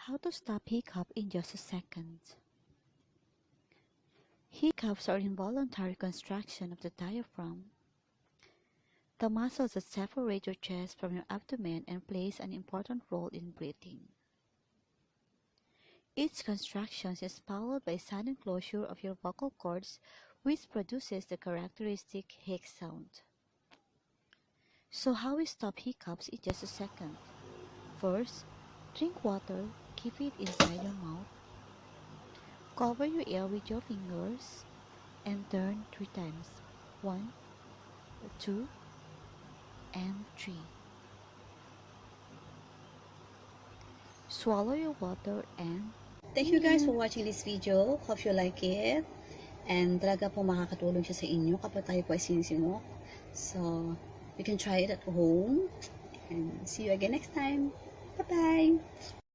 How to stop hiccup in just a second. Hiccups are involuntary contraction of the diaphragm, the muscles that separate your chest from your abdomen and plays an important role in breathing. Each contraction is followed by sudden closure of your vocal cords, which produces the characteristic hic sound. So how we stop hiccups in just a second? First, drink water, keep it inside your mouth. Cover your ear with your fingers and turn 3 times. 1, 2, and 3. Swallow your water and thank you guys for watching this video. Hope you like it. And talaga po makakatulong siya sa inyo kapag tayo po ay sinisimok. So, you can try it at home. And see you again next time. Bye-bye!